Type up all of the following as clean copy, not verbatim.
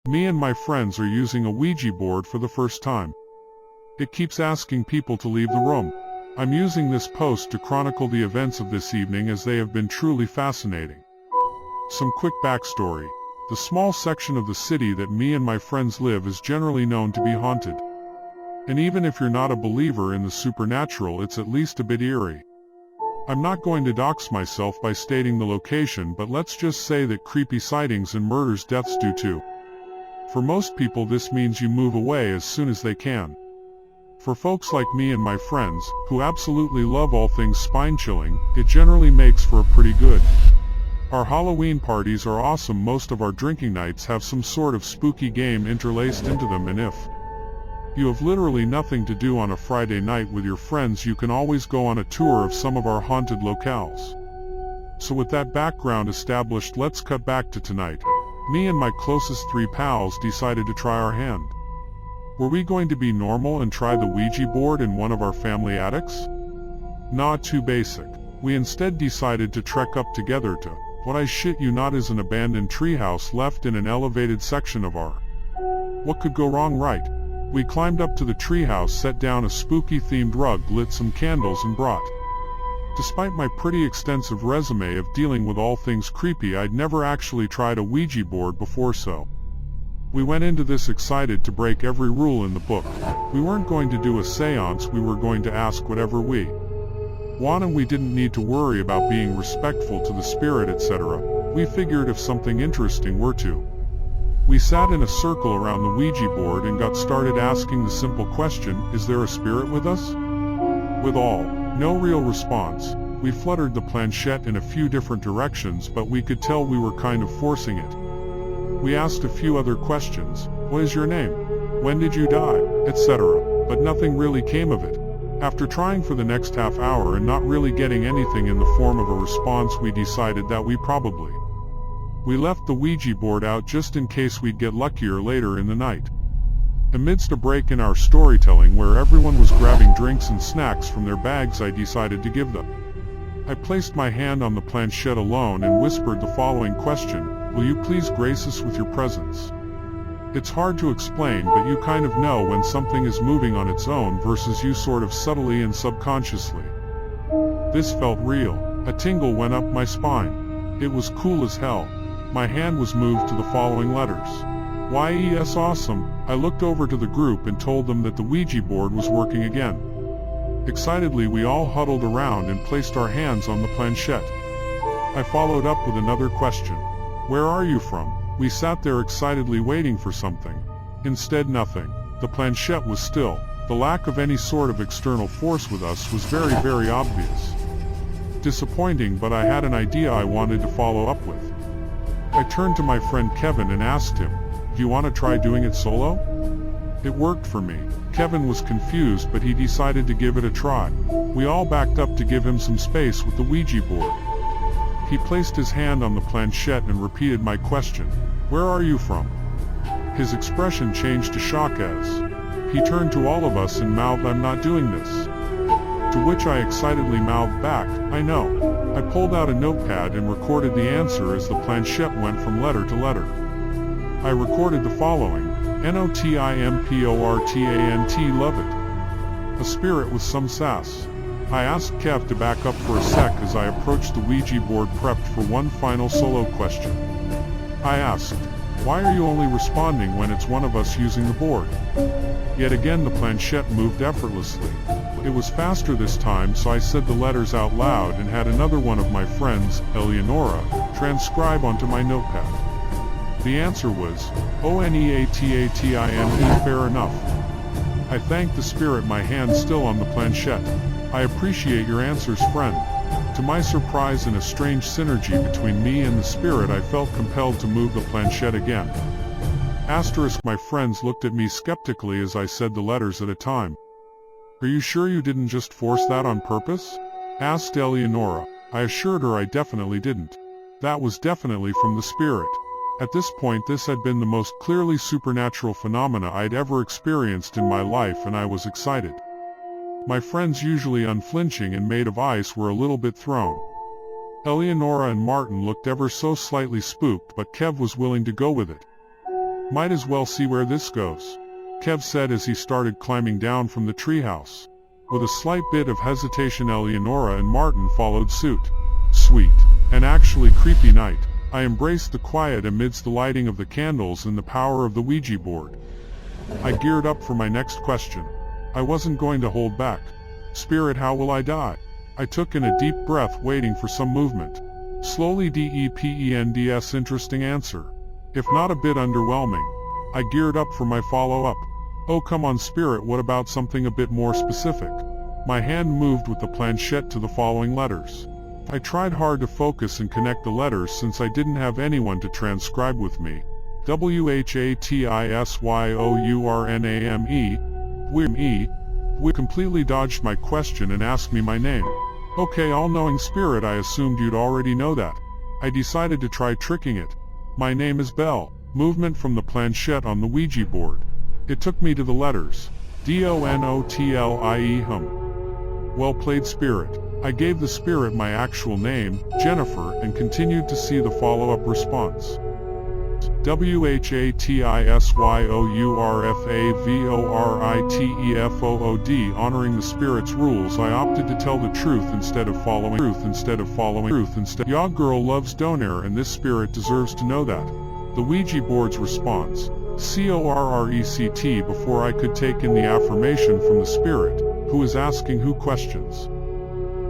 Me and my friends are using a Ouija board for the first time. It keeps asking people to leave the room. I'm using this post to chronicle the events of this evening as they have been truly fascinating. Some quick backstory. The small section of the city that me and my friends live is generally known to be haunted. And even if you're not a believer in the supernatural, it's at least a bit eerie. I'm not going to dox myself by stating the location, but let's just say that creepy sightings and murders deaths do too. For most people, this means you move away as soon as they can. For folks like me and my friends, who absolutely love all things spine-chilling, it generally makes for a pretty good. Our Halloween parties are awesome. Most of our drinking nights have some sort of spooky game interlaced into them, and if you have literally nothing to do on a Friday night with your friends, you can always go on a tour of some of our haunted locales. So with that background established, let's cut back to tonight. Me and my closest 3 pals decided to try our hand. Were we going to be normal and try the Ouija board in one of our family attics? Nah, too basic. We instead decided to trek up together to, what I shit you not, is an abandoned treehouse left in an elevated section of our. What could go wrong, right? We climbed up to the treehouse, set down a spooky themed rug, lit some candles, and brought. Despite my pretty extensive resume of dealing with all things creepy, I'd never actually tried a Ouija board before, so we went into this excited to break every rule in the book. We weren't going to do a seance, we were going to ask whatever we want, and we didn't need to worry about being respectful to the spirit, etc. We figured if something interesting were to. We sat in a circle around the Ouija board and got started asking the simple question, is there a spirit with us? With all, no real response. We fluttered the planchette in a few different directions, but we could tell we were kind of forcing it. We asked a few other questions. What is your name? When did you die? Etc. But nothing really came of it. After trying for the next half hour and not really getting anything in the form of a response, we decided that we left the Ouija board out just in case we'd get luckier later in the night. Amidst a break in our storytelling where everyone was grabbing drinks and snacks from their bags, I decided to give them. I placed my hand on the planchette alone and whispered the following question, will you please grace us with your presence? It's hard to explain, but you kind of know when something is moving on its own versus you sort of subtly and subconsciously. This felt real. A tingle went up my spine. It was cool as hell. My hand was moved to the following letters. YES awesome. I looked over to the group and told them that the Ouija board was working again. Excitedly, we all huddled around and placed our hands on the planchette. I followed up with another question. Where are you from? We sat there excitedly waiting for something. Instead, nothing. The planchette was still. The lack of any sort of external force with us was very, very obvious. Disappointing, but I had an idea I wanted to follow up with. I turned to my friend Kevin and asked him, do you want to try doing it solo? It worked for me. Kevin was confused, but he decided to give it a try. We all backed up to give him some space with the Ouija board. He placed his hand on the planchette and repeated my question. Where are you from? His expression changed to shock as he turned to all of us and mouthed, I'm not doing this. To which I excitedly mouthed back, I know. I pulled out a notepad and recorded the answer as the planchette went from letter to letter. I recorded the following, NOTIMPORTANT, love it. A spirit with some sass. I asked Kev to back up for a sec as I approached the Ouija board prepped for one final solo question. I asked, why are you only responding when it's one of us using the board? Yet again the planchette moved effortlessly. It was faster this time, so I said the letters out loud and had another one of my friends, Eleonora, transcribe onto my notepad. The answer was, ONEATATIME, fair enough. I thanked the spirit, my hand still on the planchette. I appreciate your answers, friend. To my surprise and a strange synergy between me and the spirit, I felt compelled to move the planchette again. Asterisk, my friends looked at me skeptically as I said the letters at a time. Are you sure you didn't just force that on purpose? Asked Eleonora. I assured her I definitely didn't. That was definitely from the spirit. At this point, this had been the most clearly supernatural phenomena I'd ever experienced in my life, and I was excited. My friends, usually unflinching and made of ice, were a little bit thrown. Eleonora and Martin looked ever so slightly spooked, but Kev was willing to go with it. Might as well see where this goes, Kev said as he started climbing down from the treehouse. With a slight bit of hesitation, Eleonora and Martin followed suit. Sweet, and actually creepy night. I embraced the quiet amidst the lighting of the candles and the power of the Ouija board. I geared up for my next question. I wasn't going to hold back. Spirit, how will I die? I took in a deep breath, waiting for some movement. Slowly, depends. Interesting answer. If not a bit underwhelming. I geared up for my follow-up. Oh come on Spirit, what about something a bit more specific? My hand moved with the planchette to the following letters. I tried hard to focus and connect the letters since I didn't have anyone to transcribe with me. WHATISYOURNAME. We completely dodged my question and asked me my name. Okay, all-knowing Spirit, I assumed you'd already know that. I decided to try tricking it. My name is Belle. Movement from the planchette on the Ouija board. It took me to the letters. DONOTLIE. Well played, Spirit. I gave the spirit my actual name, Jennifer, and continued to see the follow-up response. WHATISYOURFAVORITEFOOD. Honoring the spirit's rules, I opted to tell the truth instead of following truth. Your girl loves Donair, and this spirit deserves to know that. The Ouija board's response, CORRECT, before I could take in the affirmation from the spirit, who is asking who questions.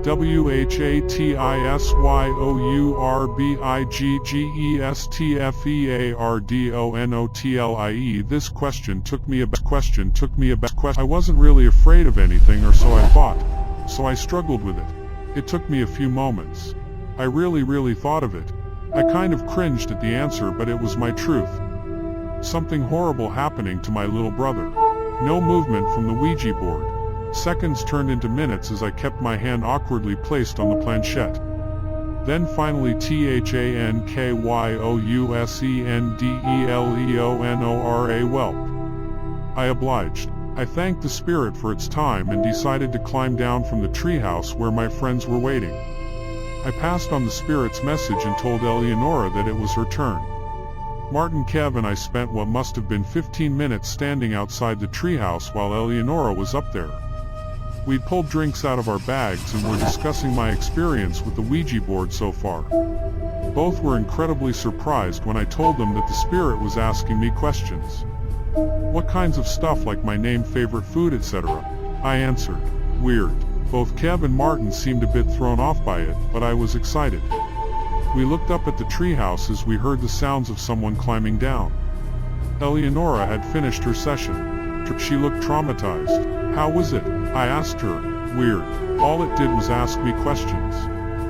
WHATISYOURBIGGESTFEARDONOTLIE. This question took me aback. I wasn't really afraid of anything, or so I thought. So I struggled with it. It took me a few moments. I really thought of it. I kind of cringed at the answer, but it was my truth. Something horrible happening to my little brother. No movement from the Ouija board. Seconds turned into minutes as I kept my hand awkwardly placed on the planchette. Then finally, THANKYOUSENDELEONORA, whelp. I obliged. I thanked the spirit for its time and decided to climb down from the treehouse where my friends were waiting. I passed on the spirit's message and told Eleonora that it was her turn. Martin, Kev, and I spent what must have been 15 minutes standing outside the treehouse while Eleonora was up there. We'd pulled drinks out of our bags and were discussing my experience with the Ouija board so far. Both were incredibly surprised when I told them that the spirit was asking me questions. What kinds of stuff, like my name, favorite food, etc. I answered. Weird. Both Kev and Martin seemed a bit thrown off by it, but I was excited. We looked up at the treehouse as we heard the sounds of someone climbing down. Eleonora had finished her session. She looked traumatized. How was it? I asked her. Weird. All it did was ask me questions.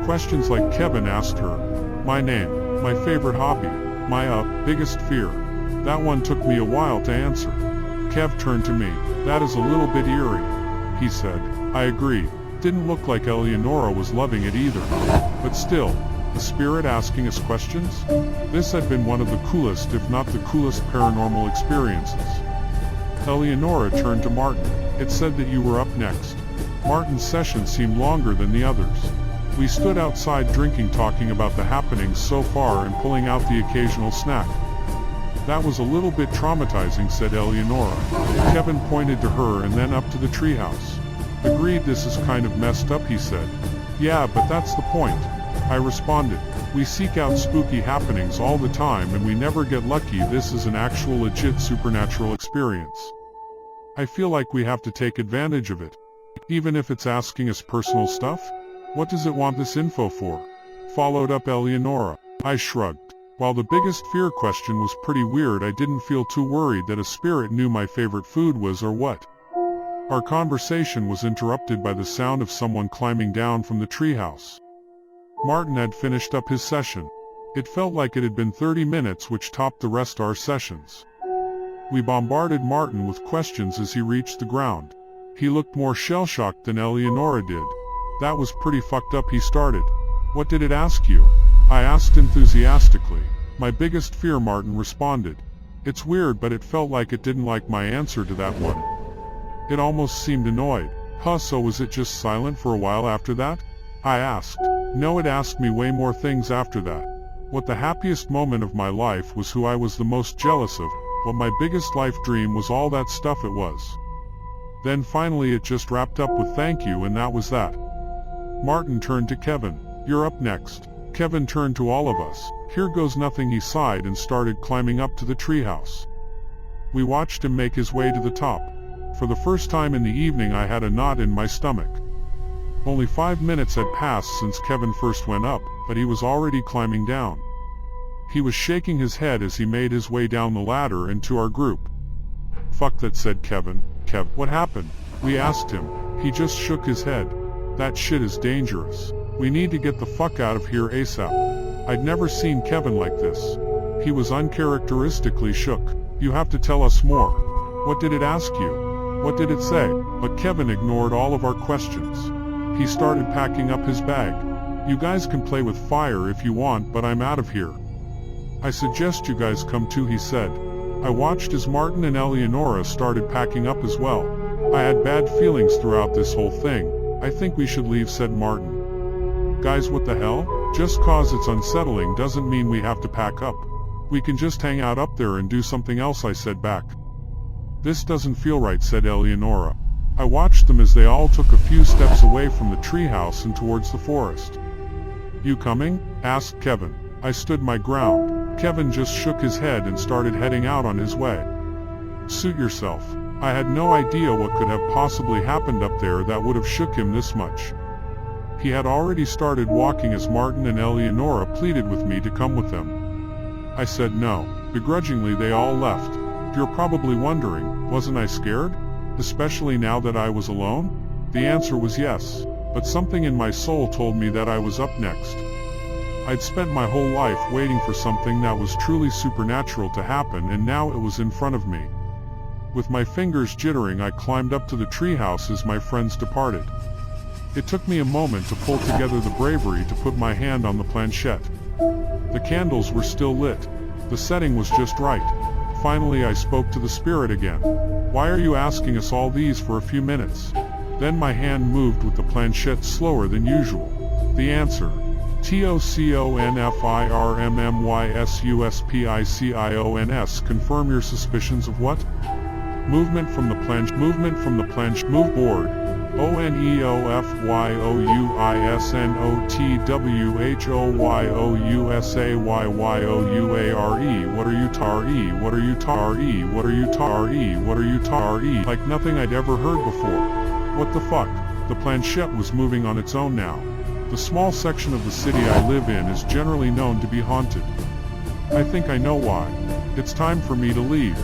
Questions like Kevin asked her. My name, my favorite hobby, my biggest fear. That one took me a while to answer. Kev turned to me. That is a little bit eerie, he said. I agreed. Didn't look like Eleonora was loving it either. But still, the spirit asking us questions? This had been one of the coolest, if not the coolest, paranormal experiences. Eleonora turned to Martin. It said that you were up next. Martin's session seemed longer than the others. We stood outside drinking, talking about the happenings so far and pulling out the occasional snack. That was a little bit traumatizing, said Eleonora. Kevin pointed to her and then up to the treehouse. Agreed, this is kind of messed up, he said. Yeah, but that's the point, I responded. We seek out spooky happenings all the time and we never get lucky. This is an actual legit supernatural experience. I feel like we have to take advantage of it. Even if it's asking us personal stuff? What does it want this info for? Followed up Eleonora. I shrugged. While the biggest fear question was pretty weird, I didn't feel too worried that a spirit knew my favorite food was or what. Our conversation was interrupted by the sound of someone climbing down from the treehouse. Martin had finished up his session. It felt like it had been 30 minutes, which topped the rest of our sessions. We bombarded Martin with questions as he reached the ground. He looked more shell-shocked than Eleonora did. That was pretty fucked up, he started. What did it ask you? I asked enthusiastically. My biggest fear, Martin responded. It's weird, but it felt like it didn't like my answer to that one. It almost seemed annoyed. So was it just silent for a while after that? I asked. No, it asked me way more things after that. What the happiest moment of my life was, who I was the most jealous of, What my biggest life dream was all that stuff it was. Then finally it just wrapped up with thank you and that was that. Martin turned to Kevin. You're up next. Kevin turned to all of us. Here goes nothing, he sighed and started climbing up to the treehouse. We watched him make his way to the top. For the first time in the evening I had a knot in my stomach. Only 5 minutes had passed since Kevin first went up, but he was already climbing down. He was shaking his head as he made his way down the ladder and to our group. Fuck that, said Kevin. Kev, what happened? We asked him. He just shook his head. That shit is dangerous. We need to get the fuck out of here ASAP. I'd never seen Kevin like this. He was uncharacteristically shook. You have to tell us more. What did it ask you? What did it say? But Kevin ignored all of our questions. He started packing up his bag. You guys can play with fire if you want, but I'm out of here. I suggest you guys come too, he said. I watched as Martin and Eleonora started packing up as well. I had bad feelings throughout this whole thing. I think we should leave, said Martin. Guys, what the hell? Just cause it's unsettling doesn't mean we have to pack up. We can just hang out up there and do something else, I said back. This doesn't feel right, said Eleonora. I watched them as they all took a few steps away from the treehouse and towards the forest. You coming? Asked Kevin. I stood my ground. Kevin just shook his head and started heading out on his way. Suit yourself. I had no idea what could have possibly happened up there that would have shook him this much. He had already started walking as Martin and Eleonora pleaded with me to come with them. I said no. Begrudgingly they all left. You're probably wondering, wasn't I scared? Especially now that I was alone? The answer was yes, but something in my soul told me that I was up next. I'd spent my whole life waiting for something that was truly supernatural to happen, and now it was in front of me. With my fingers jittering, I climbed up to the treehouse as my friends departed. It took me a moment to pull together the bravery to put my hand on the planchette. The candles were still lit. The setting was just right. Finally I spoke to the spirit again. Why are you asking us all these for a few minutes? Then my hand moved with the planchette slower than usual. The answer. TOCONFIRMMYSUSPICIONS. Confirm your suspicions of what? Movement from the planche. Movement from the planche. Move board. ONEOFYOUISNOTWHOYOUSAYYYOUARE. What are you tar-e? What are you tar-e? What are you tar-e? What are you tar-e? Like nothing I'd ever heard before. What the fuck? The planchette was moving on its own now. The small section of the city I live in is generally known to be haunted. I think I know why. It's time for me to leave.